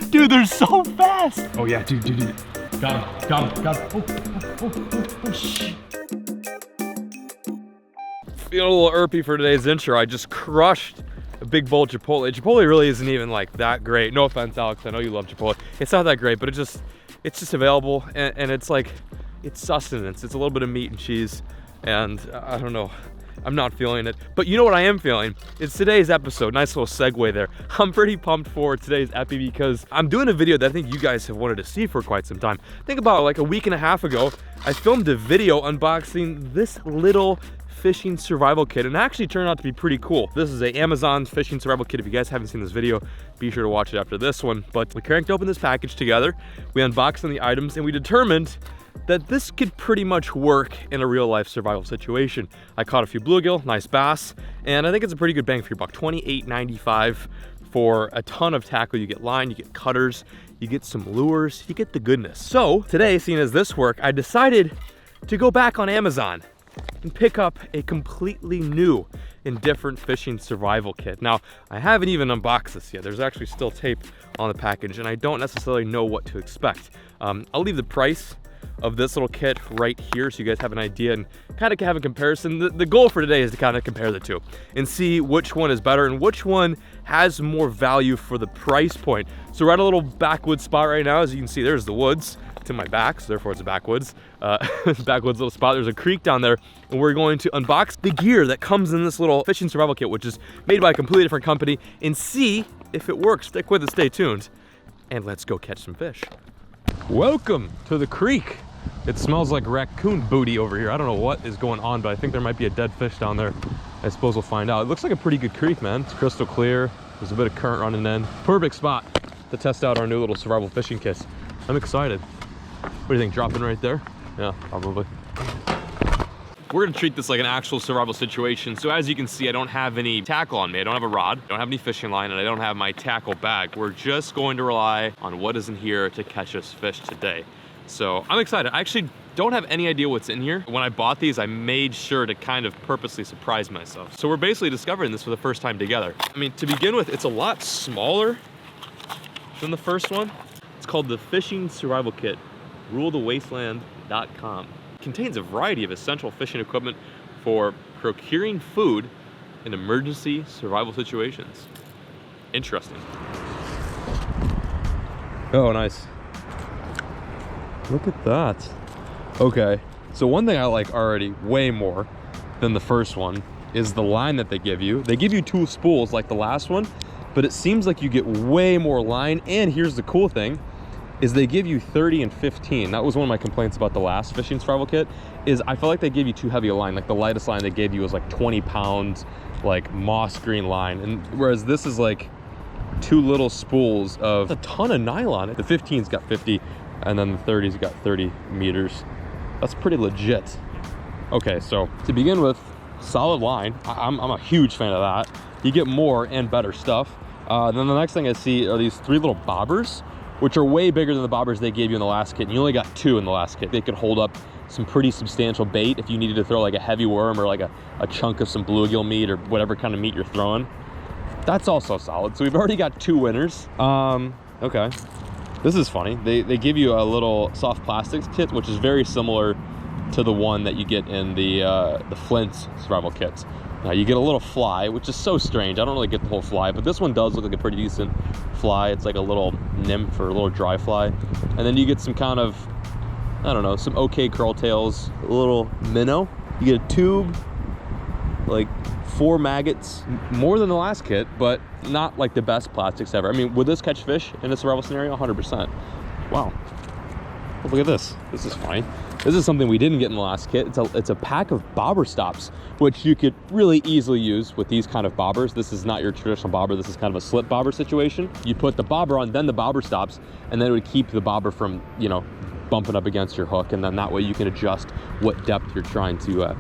Dude, they're so fast. Oh yeah, dude. Got him. Oh, shit. Feeling a little irpy for today's intro. I just crushed a big bowl of Chipotle. Chipotle really isn't even like that great. No offense, Alex, I know you love Chipotle. It's not that great, but it's just available, and it's like, it's sustenance. It's a little bit of meat and cheese, and I don't know. I'm not feeling it. But you know what I am feeling? It's today's episode. Nice little segue there. I'm pretty pumped for today's epi because I'm doing a video that I think you guys have wanted to see for quite some time. Think about like a week and a half ago, I filmed a video unboxing this little fishing survival kit, and it actually turned out to be pretty cool. This is a Amazon fishing survival kit. If you guys haven't seen this video, be sure to watch it after this one. But we cranked open this package together, we unboxed the items, and we determined that this could pretty much work in a real life survival situation. I caught a few bluegill, nice bass, and I think it's a pretty good bang for your buck. $28.95 for a ton of tackle. You get line, you get cutters, you get some lures, you get the goodness. So today, seeing as this work, I decided to go back on Amazon and pick up a completely new and different fishing survival kit. Now, I haven't even unboxed this yet. There's actually still tape on the package, and I don't necessarily know what to expect. I'll leave the price of this little kit right here so you guys have an idea and kind of have a comparison. The goal for today is to kind of compare the two and see which one is better and which one has more value for the price point. So we're at a little backwoods spot right now. As you can see, there's the woods. It's in my back, so therefore it's a backwoods. Backwoods little spot. There's a creek down there, and we're going to unbox the gear that comes in this little fishing survival kit, which is made by a completely different company, and see if it works. Stick with it, stay tuned, and let's go catch some fish. Welcome to the creek. It smells like raccoon booty over here. I don't know what is going on, but I think there might be a dead fish down there. I suppose we'll find out. It looks like a pretty good creek, man. It's crystal clear. There's a bit of current running in. Perfect spot to test out our new little survival fishing kit. I'm excited. What do you think, dropping right there? Yeah, probably. We're gonna treat this like an actual survival situation. So as you can see, I don't have any tackle on me. I don't have a rod, I don't have any fishing line, and I don't have my tackle bag. We're just going to rely on what is in here to catch us fish today. So I'm excited. I actually don't have any idea what's in here. When I bought these, I made sure to kind of purposely surprise myself. So we're basically discovering this for the first time together. I mean, to begin with, it's a lot smaller than the first one. It's called the Fishing Survival Kit, rulethewasteland.com. Contains a variety of essential fishing equipment for procuring food in emergency survival situations. Interesting. Oh, nice. Look at that. Okay, so one thing I like already way more than the first one is the line that they give you. They give you 2 spools like the last one, but it seems like you get way more line. And here's the cool thing, is they give you 30 and 15. That was one of my complaints about the last fishing survival kit, is I felt like they gave you too heavy a line. Like the lightest line they gave you was like 20 pounds, like moss green line. And whereas this is like 2 little spools of a ton of nylon. The 15's got 50, and then the 30's got 30 meters. That's pretty legit. Okay, so to begin with, solid line. I'm a huge fan of that. You get more and better stuff. Then the next thing I see are these 3 little bobbers, which are way bigger than the bobbers they gave you in the last kit. And you only got 2 in the last kit. They could hold up some pretty substantial bait if you needed to throw like a heavy worm or like a chunk of some bluegill meat or whatever kind of meat you're throwing. That's also solid. So we've already got 2 winners. Okay. This is funny. They give you a little soft plastics kit, which is very similar to the one that you get in the Flint survival kits. Now you get a little fly, which is so strange. I don't really get the whole fly, but this one does look like a pretty decent fly. It's like a little nymph or a little dry fly. And then you get some kind of, I don't know, some okay curl tails, a little minnow. You get a tube, like 4 maggots, more than the last kit, but not like the best plastics ever. I mean, would this catch fish in a survival scenario? 100%. Wow. Oh, look at this. This is fine. This is something we didn't get in the last kit. It's a pack of bobber stops, which you could really easily use with these kind of bobbers. This is not your traditional bobber. This is kind of a slip bobber situation. You put the bobber on, then the bobber stops, and then it would keep the bobber from, you know, bumping up against your hook, and then that way you can adjust what depth you're trying to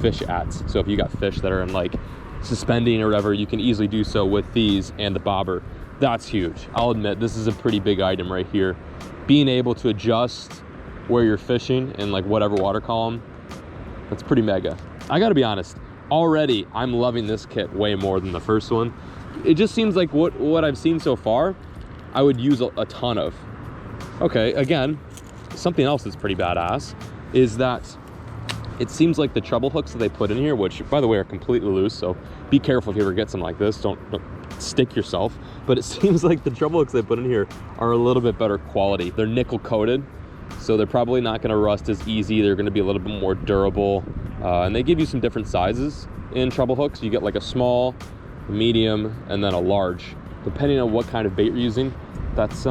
fish at. So if you got fish that are in like suspending or whatever, you can easily do so with these and the bobber. That's huge. I'll admit, this is a pretty big item right here. Being able to adjust where you're fishing in like whatever water column, that's pretty mega. I gotta be honest, already I'm loving this kit way more than the first one. It just seems like what I've seen so far, I would use a ton of. Okay, again, something else that's pretty badass is that it seems like the treble hooks that they put in here, which by the way are completely loose, so be careful if you ever get some like this, don't stick yourself. But it seems like the treble hooks they put in here are a little bit better quality. They're nickel coated, so they're probably not gonna rust as easy. They're gonna be a little bit more durable. And they give you some different sizes in treble hooks. You get like a small, medium, and then a large. Depending on what kind of bait you're using, that's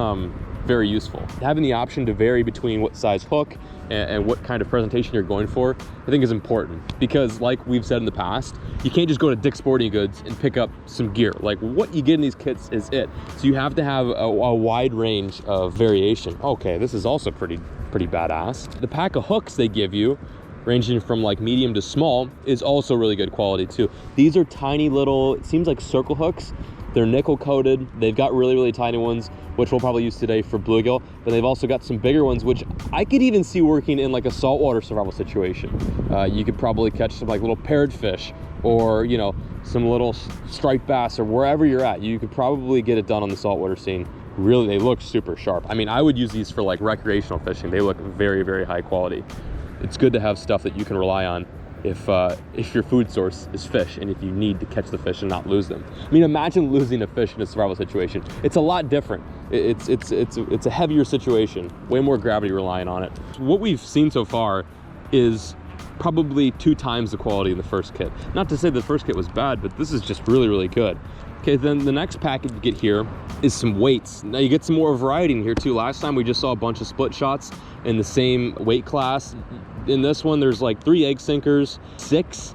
very useful. Having the option to vary between what size hook and what kind of presentation you're going for, I think is important. Because like we've said in the past, you can't just go to Dick's Sporting Goods and pick up some gear. Like what you get in these kits is it. So you have to have a wide range of variation. Okay, this is also pretty badass. The pack of hooks they give you, ranging from like medium to small, is also really good quality too. These are tiny little, it seems like circle hooks. They're nickel coated. They've got really tiny ones, which we'll probably use today for bluegill, but they've also got some bigger ones, which I could even see working in like a saltwater survival situation. You could probably catch some like little parrotfish, or you know, some little striped bass, or wherever you're at. You could probably get it done on the saltwater scene. Really, they look super sharp. I mean, I would use these for like recreational fishing. They look very high quality. It's good to have stuff that you can rely on if your food source is fish, and if you need to catch the fish and not lose them. I mean, imagine losing a fish in a survival situation. It's a lot different. It's a heavier situation, way more gravity relying on it. What we've seen so far is probably 2 times the quality in the first kit. Not to say the first kit was bad, but this is just really good. Okay, then the next package you get here is some weights. Now you get some more variety in here too. Last time we just saw a bunch of split shots in the same weight class. In this one, there's like 3 egg sinkers, 6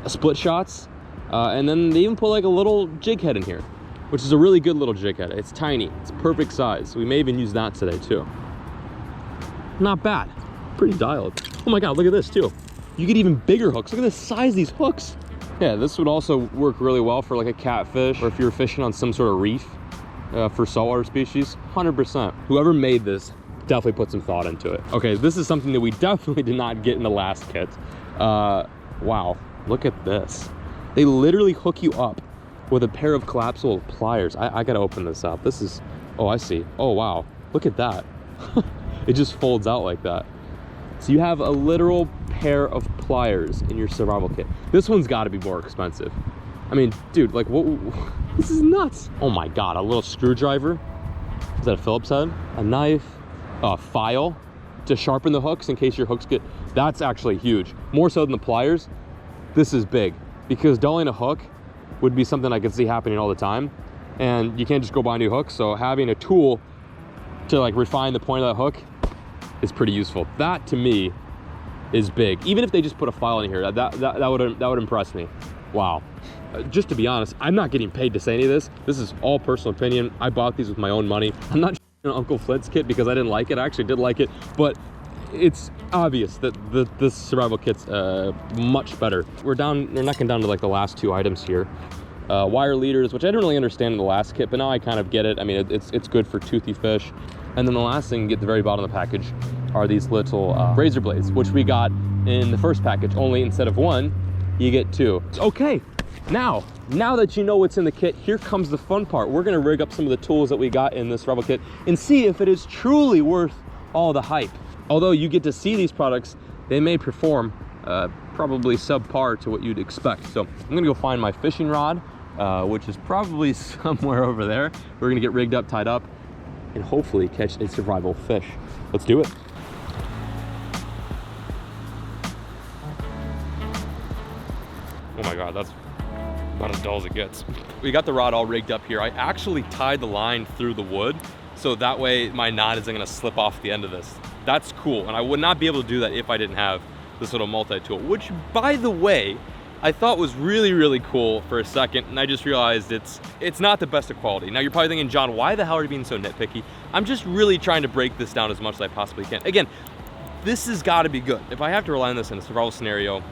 split shots, and then they even put like a little jig head in here, which is a really good little jig head. It's tiny, it's perfect size. We may even use that today too. Not bad, pretty dialed. Oh my God, look at this too. You get even bigger hooks. Look at the size of these hooks. Yeah, this would also work really well for like a catfish, or if you're fishing on some sort of reef for saltwater species, 100%. Whoever made this definitely put some thought into it. Okay, this is something that we definitely did not get in the last kit. Wow, look at this. They literally hook you up with a pair of collapsible pliers. I gotta open this up. This is, oh, I see. Oh, wow, look at that. It just folds out like that. So you have a literal pair of pliers in your survival kit. This one's gotta be more expensive. I mean, dude, like, what? This is nuts. Oh my God, a little screwdriver. Is that a Phillips head? A knife, a file to sharpen the hooks in case your hooks get, that's actually huge. More so than the pliers. This is big, because dulling a hook would be something I could see happening all the time. And you can't just go buy new hooks. So having a tool to like refine the point of that hook is pretty useful. That to me is big. Even if they just put a file in here, that would impress me. Wow. Just to be honest, I'm not getting paid to say any of this. This is all personal opinion. I bought these with my own money. I'm not Uncle Flint's kit because I didn't like it. I actually did like it, but it's obvious that this survival kit's much better. We're knocking down to like the last 2 items here. Wire leaders, which I didn't really understand in the last kit, but now I kind of get it. I mean, it's good for toothy fish. And then the last thing you get at the very bottom of the package are these little razor blades, which we got in the first package. Only instead of 1, you get 2. Okay, now that you know what's in the kit, here comes the fun part. We're gonna rig up some of the tools that we got in this survival kit and see if it is truly worth all the hype. Although you get to see these products, they may perform probably subpar to what you'd expect. So I'm gonna go find my fishing rod, which is probably somewhere over there. We're gonna get rigged up, tied up, and hopefully catch a survival fish. Let's do it. Oh my God, that's about as dull as it gets. We got the rod all rigged up here. I actually tied the line through the wood, so that way my knot isn't gonna slip off the end of this. That's cool, and I would not be able to do that if I didn't have this little multi-tool, which by the way, I thought was really cool for a second, and I just realized it's not the best of quality. Now you're probably thinking, John, why the hell are you being so nitpicky? I'm just really trying to break this down as much as I possibly can. Again, this has gotta be good. If I have to rely on this in a survival scenario,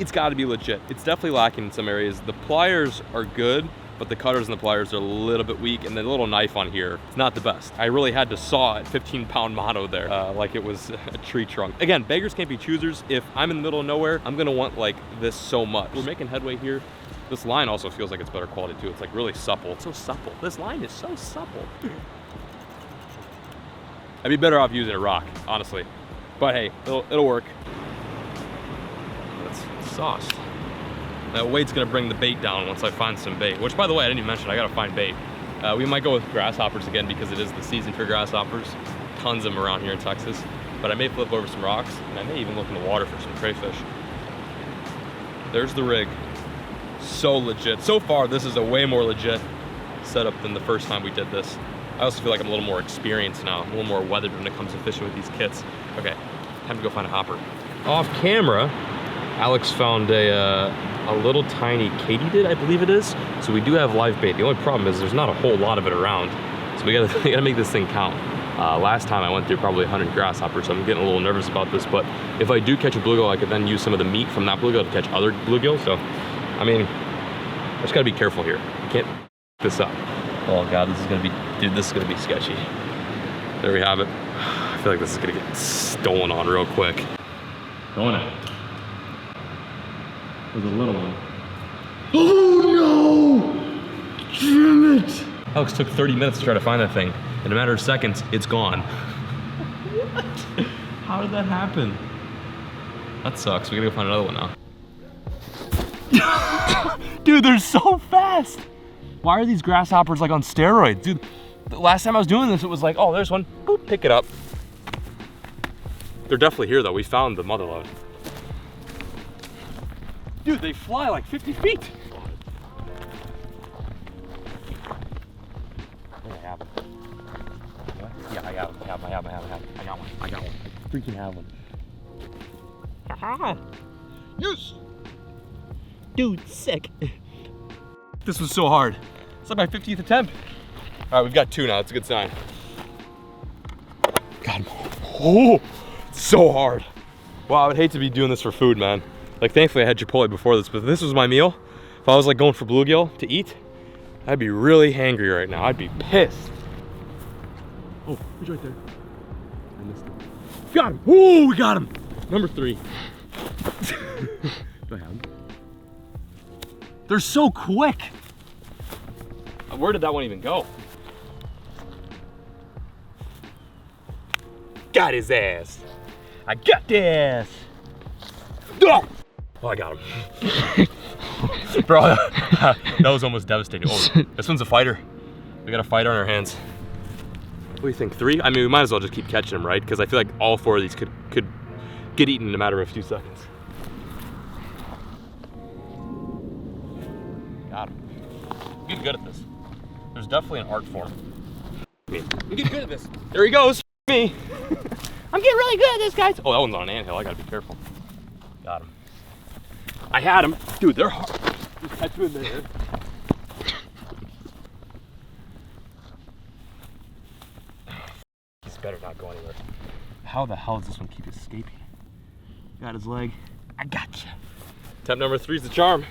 it's gotta be legit. It's definitely lacking in some areas. The pliers are good, but the cutters and the pliers are a little bit weak, and the little knife on here, it's not the best. I really had to saw it 15-pound motto there, like it was a tree trunk. Again, beggars can't be choosers. If I'm in the middle of nowhere, I'm gonna want like this so much. We're making headway here. This line also feels like it's better quality too. It's like really supple. It's so supple. This line is so supple. I'd be better off using a rock, honestly. But hey, it'll work. That's sauce. That weight's gonna bring the bait down once I find some bait, which by the way, I didn't even mention, I gotta find bait. We might go with grasshoppers again because it is the season for grasshoppers. Tons of them around here in Texas. But I may flip over some rocks and I may even look in the water for some crayfish. There's the rig. So legit. So far, this is a way more legit setup than the first time we did this. I also feel like I'm a little more experienced now, a little more weathered when it comes to fishing with these kits. Okay, time to go find a hopper. Off camera, Alex found a little tiny katydid, I believe it is. So we do have live bait. The only problem is there's not a whole lot of it around. So we gotta make this thing count. Last time I went through probably 100 grasshoppers, so I'm getting a little nervous about this, but if I do catch a bluegill, I could then use some of the meat from that bluegill to catch other bluegill. So, I mean, I just gotta be careful here. You can't this up. Oh God, this is gonna be, dude, this is gonna be sketchy. There we have it. I feel like this is gonna get stolen on real quick. Going it. There's a little one. Oh no! Damn it! Alex took 30 minutes to try to find that thing. In a matter of seconds, it's gone. What? How did that happen? That sucks. We gotta go find another one now. Dude, they're so fast. Why are these grasshoppers like on steroids? Dude, the last time I was doing this, it was like, oh, there's one. Boop, pick it up. They're definitely here though. We found the mother lode. Dude, they fly like 50 feet. I have them. Yeah, I got one. I got one. I freaking have one. Haha. Yes. Dude, sick. This was so hard. It's like my 50th attempt. All right, we've got two now. It's a good sign. God, oh, so hard. Wow, I would hate to be doing this for food, man. Like, thankfully I had Chipotle before this, but if this was my meal, if I was like going for bluegill to eat, I'd be really hangry right now. I'd be pissed. Oh, he's right there. I missed him. Got him. Woo, we got him. Number 3. Do I have him? They're so quick. Where did that one even go? Got his ass. I got this. Oh, I got him. Bro, that was almost devastating. Oh, this one's a fighter. We got a fighter on our hands. What do you think, 3? I mean, we might as well just keep catching them, right? Because I feel like all 4 of these could get eaten in a matter of a few seconds. Got him. I'm getting good at this. There's definitely an art form. I'm getting good at this. There he goes. Me. I'm getting really good at this, guys. Oh, that one's on an anthill. I gotta be careful. Got him. I had him. Dude, they're hard. Just catch him in there. This better not go anywhere. How the hell does this one keep escaping? Got his leg. I gotcha. Temp number 3 is the charm.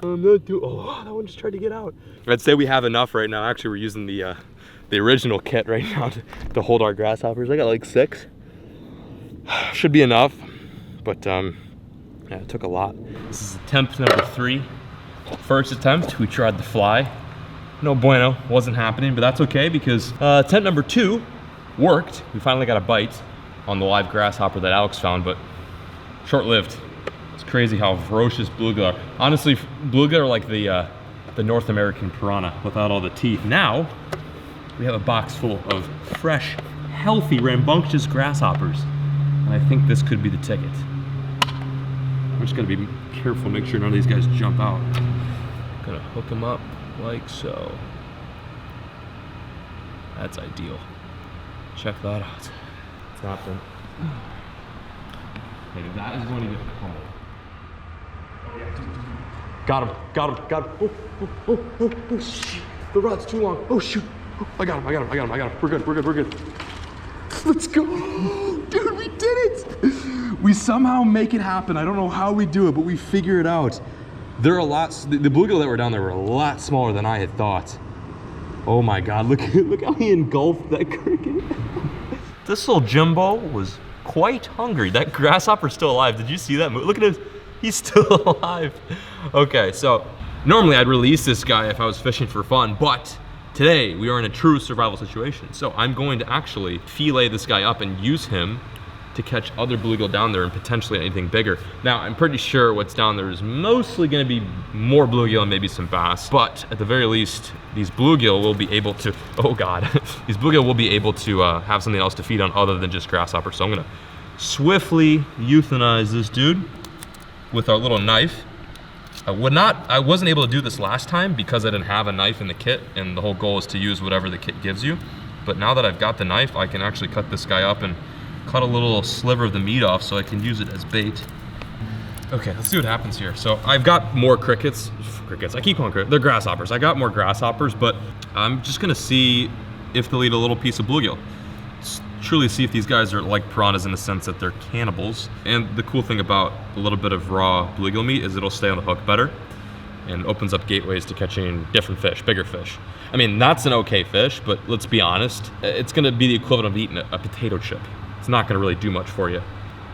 I'm not doing. Oh, that one just tried to get out. I'd say we have enough right now. Actually, we're using the original kit right now to hold our grasshoppers. I got like 6. Should be enough, but yeah, it took a lot. This is attempt number 3. First attempt, we tried the fly. No bueno, wasn't happening, but that's okay because attempt number 2 worked. We finally got a bite on the live grasshopper that Alex found, but short-lived. It's crazy how ferocious bluegill are. Honestly, bluegill are like the North American piranha without all the teeth. Now, we have a box full of fresh, healthy, rambunctious grasshoppers. And I think this could be the ticket. I'm just gonna be careful, make sure none of these guys jump out. Gonna hook them up like so. That's ideal. Check that out. It's nothing. Maybe that is going to get pummeled. Got him, got him. Oh, shit. The rod's too long. Oh, shoot. I got him. We're good. Let's go. Dude, we did it. We somehow make it happen. I don't know how we do it, but we figure it out. They're a lot, the bluegill that were down there were a lot smaller than I had thought. Oh my God, look how he engulfed that cricket. This little Jimbo was quite hungry. That grasshopper's still alive. Did you see that move? Look at him, he's still alive. Okay, so normally I'd release this guy if I was fishing for fun, but Today, we are in a true survival situation. So I'm going to actually fillet this guy up and use him to catch other bluegill down there and potentially anything bigger. Now, I'm pretty sure what's down there is mostly gonna be more bluegill and maybe some bass, but at the very least, these bluegill will be able to, oh God, these bluegill will be able to have something else to feed on other than just grasshopper. So I'm gonna swiftly euthanize this dude with our little knife. I wasn't able to do this last time because I didn't have a knife in the kit, and the whole goal is to use whatever the kit gives you. But now that I've got the knife, I can actually cut this guy up and cut a little sliver of the meat off so I can use it as bait. Okay, let's see what happens here. So I've got more crickets, I keep calling crickets, they're grasshoppers. I got more grasshoppers, but I'm just gonna see if they'll eat a little piece of bluegill. Truly see if these guys are like piranhas in the sense that they're cannibals. And the cool thing about a little bit of raw bluegill meat is it'll stay on the hook better and opens up gateways to catching different fish, bigger fish. I mean, that's an okay fish, but let's be honest, it's gonna be the equivalent of eating a potato chip. It's not gonna really do much for you.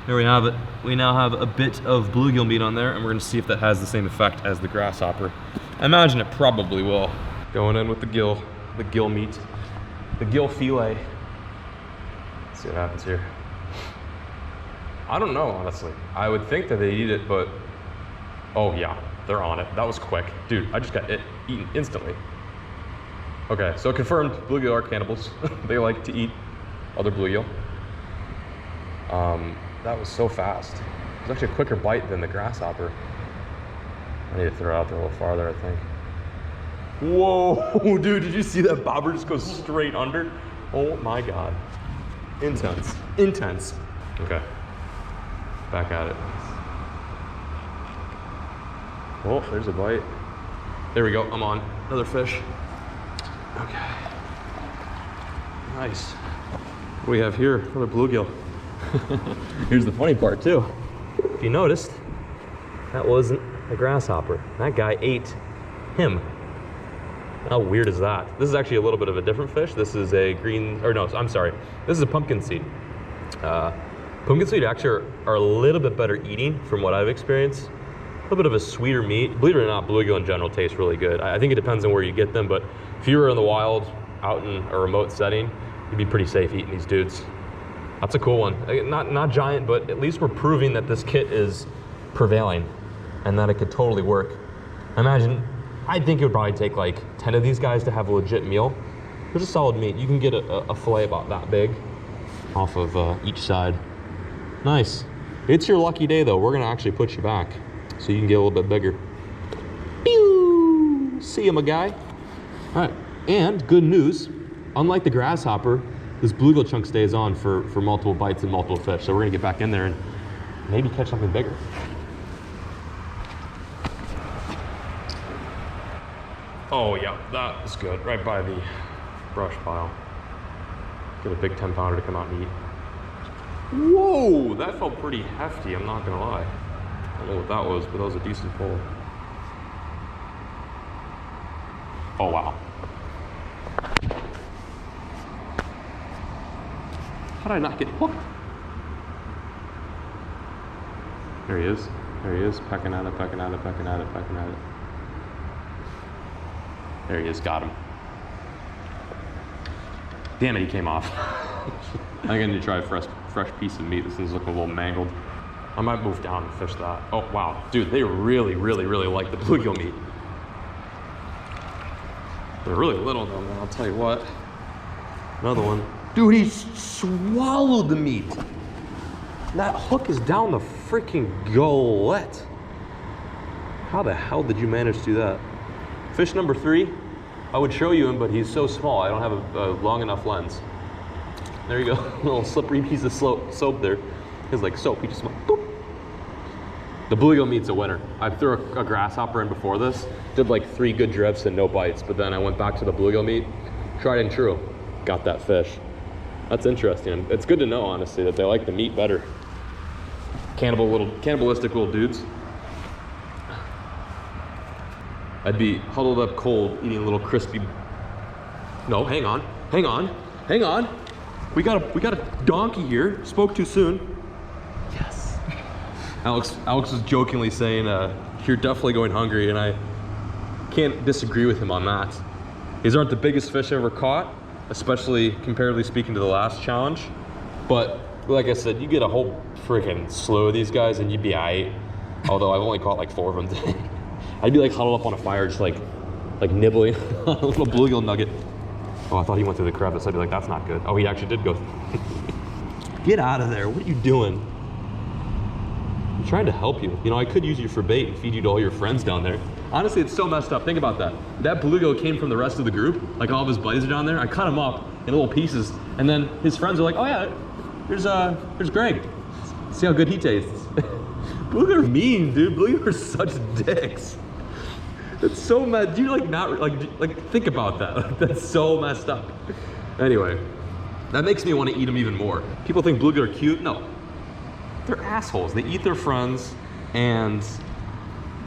There we have it. We now have a bit of bluegill meat on there, and we're gonna see if that has the same effect as the grasshopper. I imagine it probably will. Going in with the gill meat, the gill fillet. Let's see what happens here. I don't know, honestly. I would think that they'd eat it, but oh yeah, they're on it. That was quick. Dude, I just got it eaten instantly. Okay, so confirmed, bluegill are cannibals. They like to eat other bluegill. That was so fast. It was actually a quicker bite than the grasshopper. I need to throw it out there a little farther, I think. Whoa, dude, did you see that bobber just go straight under? Oh my God. Intense, intense. Okay, back at it. Oh, there's a bite. There we go, I'm on. Another fish. Okay. Nice. What do we have here? Another bluegill. Here's the funny part too. If you noticed, that wasn't a grasshopper. That guy ate him. How weird is that? This is actually a little bit of a different fish. This is a green, or no, I'm sorry. This is a pumpkin seed. Pumpkin seed actually are a little bit better eating from what I've experienced. A little bit of a sweeter meat. Believe it or not, bluegill in general tastes really good. I think it depends on where you get them, but if you were in the wild, out in a remote setting, you'd be pretty safe eating these dudes. That's a cool one. Not giant, but at least we're proving that this kit is prevailing and that it could totally work. I think it would probably take like 10 of these guys to have a legit meal. There's a solid meat. You can get a fillet about that big off of each side. Nice. It's your lucky day though. We're gonna actually put you back so you can get a little bit bigger. Pew! See ya, my guy. All right, and good news, unlike the grasshopper, this bluegill chunk stays on for multiple bites and multiple fish. So we're gonna get back in there and maybe catch something bigger. Oh yeah, that is good. Right by the brush pile. Get a big 10-pounder to come out and eat. Whoa, that felt pretty hefty, I'm not gonna lie. I don't know what that was, but that was a decent pull. Oh wow. How did I not get hooked? There he is. There he is, pecking at it, pecking at it, pecking at it, pecking at it. There he is, got him. Damn it, he came off. I'm gonna try a fresh piece of meat. This thing's looking a little mangled. I might move down and fish that. Oh, wow. Dude, they really, really, really like the bluegill meat. They're really little though, man, I'll tell you what. Another one. Dude, he swallowed the meat. That hook is down the freaking gullet. How the hell did you manage to do that? Fish number 3, I would show you him, but he's so small, I don't have a long enough lens. There you go, a little slippery piece of soap there. It's like soap, he just went boop. The bluegill meat's a winner. I threw a grasshopper in before this, did like 3 good drifts and no bites, but then I went back to the bluegill meat, tried and true, got that fish. That's interesting. It's good to know, honestly, that they like the meat better. Cannibalistic little dudes. I'd be huddled up cold, eating a little crispy. No, hang on. We got a donkey here. Spoke too soon. Yes. Alex was jokingly saying, "You're definitely going hungry," and I can't disagree with him on that. These aren't the biggest fish I ever caught, especially comparatively speaking to the last challenge. But like I said, you get a whole freaking slew of these guys and you'd be aight. Although I've only caught like 4 of them today. I'd be like huddled up on a fire, just like nibbling on a little bluegill nugget. Oh, I thought he went through the crevice. I'd be like, that's not good. Oh, he actually did go. Get out of there. What are you doing? I'm trying to help you. You know, I could use you for bait and feed you to all your friends down there. Honestly, it's so messed up. Think about that. That bluegill came from the rest of the group. Like all of his buddies are down there. I cut him up in little pieces. And then his friends are like, oh yeah, there's Greg. See how good he tastes. Bluegill are mean, dude. Bluegill are such dicks. It's so mad. Do you like think about that? That's so messed up. Anyway, that makes me want to eat them even more. People think bluegill are cute. No, they're assholes. They eat their friends, and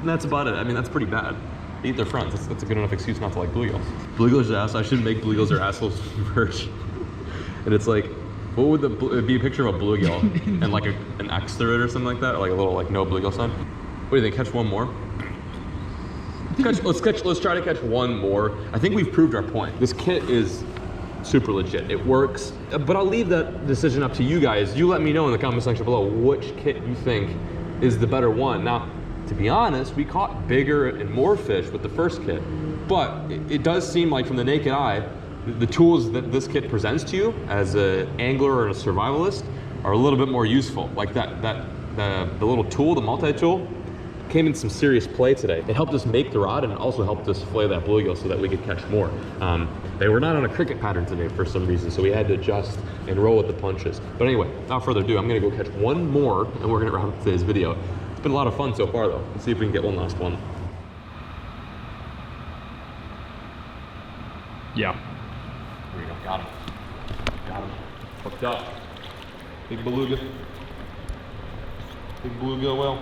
that's about it. I mean, that's pretty bad. They eat their friends. That's a good enough excuse not to like bluegills. Bluegills are ass. I should make bluegills are assholes merch. And it's like, what would it'd be a picture of a bluegill and like an X through it or something like that, or like a little like no bluegill sign. What do you think? Catch one more? Let's try to catch one more. I think we've proved our point. This kit is super legit. It works, but I'll leave that decision up to you guys. You let me know in the comment section below which kit you think is the better one. Now, to be honest, we caught bigger and more fish with the first kit, but it does seem like from the naked eye, the tools that this kit presents to you as an angler or a survivalist are a little bit more useful. Like the little tool, the multi-tool, came in some serious play today. It helped us make the rod and it also helped us flay that bluegill so that we could catch more. They were not on a cricket pattern today for some reason, so we had to adjust and roll with the punches. But anyway, without further ado, I'm gonna go catch one more and we're gonna wrap up today's video. It's been a lot of fun so far though. Let's see if we can get one last one. Yeah. There we go, got him. Got him. Hooked up. Big beluga. Big bluegill whale.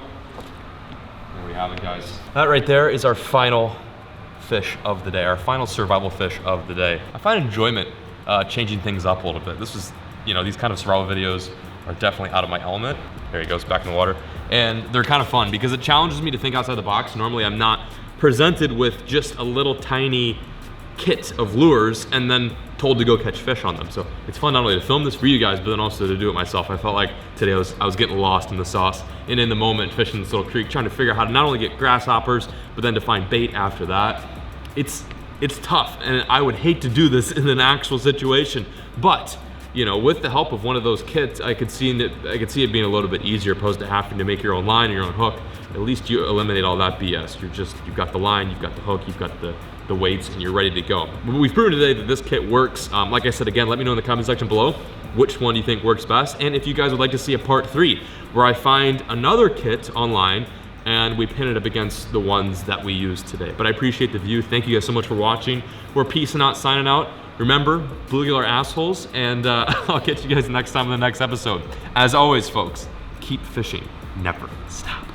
There we have it, guys. That right there is our final fish of the day, our final survival fish of the day. I find enjoyment changing things up a little bit. This is, you know, these kind of survival videos are definitely out of my element. There he goes, back in the water. And they're kind of fun because it challenges me to think outside the box. Normally I'm not presented with just a little tiny kit of lures and then told to go catch fish on them. So it's fun not only to film this for you guys, but then also to do it myself. I felt like today I was getting lost in the sauce and in the moment fishing this little creek, trying to figure out how to not only get grasshoppers, but then to find bait after that. It's tough, and I would hate to do this in an actual situation, but you know, with the help of one of those kits, I could see it being a little bit easier opposed to having to make your own line or your own hook. At least you eliminate all that BS. You've got the line, you've got the hook, you've got the weights, and you're ready to go. We've proven today that this kit works. Like I said, again, let me know in the comment section below which one you think works best, and if you guys would like to see a part 3 where I find another kit online and we pin it up against the ones that we used today. But I appreciate the view. Thank you guys so much for watching. We're peacing out, signing out. Remember, bluegill are assholes, and I'll catch you guys next time in the next episode. As always, folks, keep fishing, never stop.